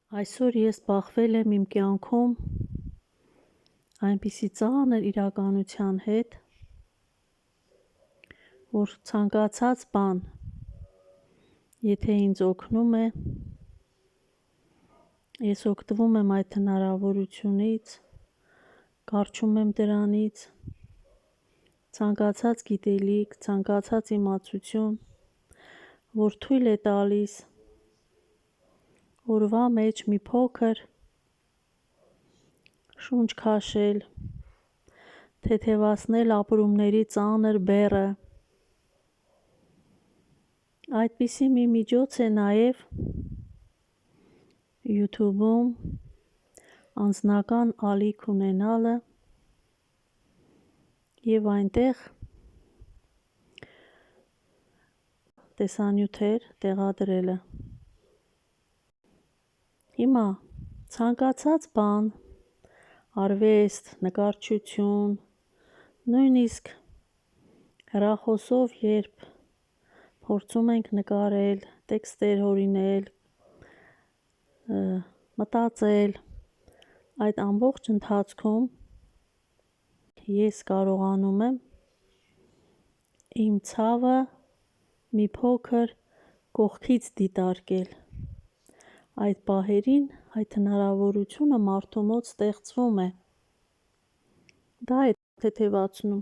Այսօր ես բախվել եմ իմ կյանքում այնպիսի ծանր իրականության հետ, որ ցանկացած բան, եթե ինձ օգնում է, ես օգտվում եմ այդ հնարավորությունից, կառչում եմ դրանից, ցանկացած գիտելիք, ցանկացած իմացություն, որ թույլ է տալիս օրվա մեջ մի փոքր շունչ քաշել, թեթևացնել ապրումների ծանր բեռը։ Այդպիսի մի միջոց է նաև YouTube-ում անձնական ալիք ունենալը և այնտեղ տեսանյութեր տեղադրելը։ Հիմա ցանկացած բան, արվեստ, նկարչություն, նույնիսկ հեռախոսով երբ փորձում ենք նկարել, տեքստեր հորինել, մտածել, այդ ամբողջ ընթացքում ես կարողանում եմ իմ ցավը մի փոքր կողքից դիտարկել։ Այդ պահերին այդ հնարավորությունը մարդու մոտ ստեղծվում է։ Դա է թեթևացնում,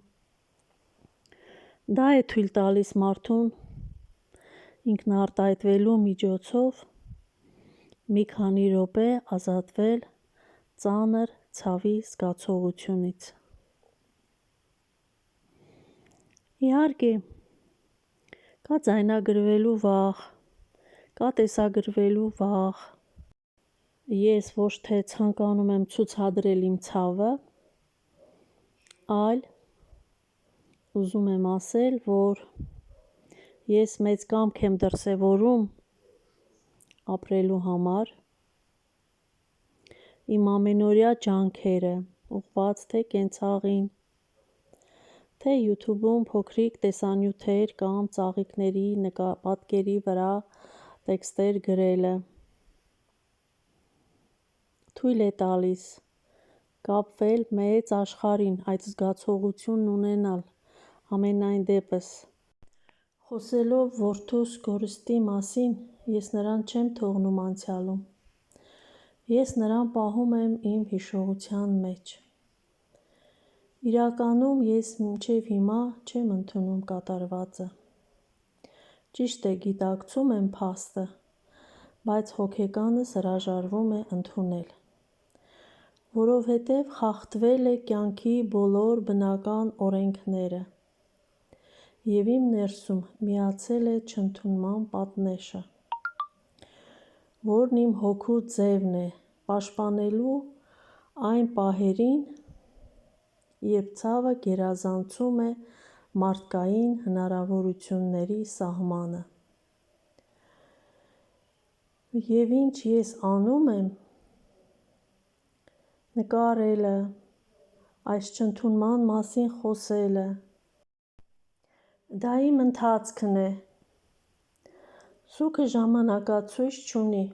դա է թույլ տալիս մարդուն ինքնարտահայտվելու միջոցով մի քանի րոպե ազատվել ծանր ցավի զգացողությունից։ Իհարկե, կա ձայնագրվելու վախ, կա տեսագրվելու վախ։ Ես ոչ թե ցանկանում եմ ցուցադրել իմ ցավը, այլ ուզում եմ ասել, որ ես մեծ կամք եմ դրսևորում ապրելու համար, իմ ամենօրյա ջանքերը ուղղված թե կենցաղին, թե YouTube-ում փոքրիկ տեսանյութեր կամ ծաղիկների պատկերի վրա տեքստեր գրելը թույլ է տալիս կապվել մեծ աշխարհին, այդ զգացողությունն ունենալ։ Համենայն դեպս, խոսելով որդուս կորստի մասին, ես նրան չեմ թողնում անցյալում, ես նրան պահում եմ իմ հիշողության մեջ։ Իրականում ես մինչև հիմա չեմ ընդունում կատարվածը։ Ճիշտ է, գիտակցում եմ փաստը, բայց հոգեկանս հրաժարվում է ընդունել, որովհետև խախտվել է կյանքի բոլոր բնական օրենքները, և իմ ներսում միացել է չընդունման պատնեշը, որն իմ հոգու ձևն է պաշտպանելու այն պահերին, երբ ցավը գերազանցում է մարդկային հնարավորությունների սահմանը։ Եվ ինչ ես անում եմ, նկարելը, այս չընդունման մասին խոսելը, դա իմ ընթացքն է, սուգը ժամանակացույց չունի։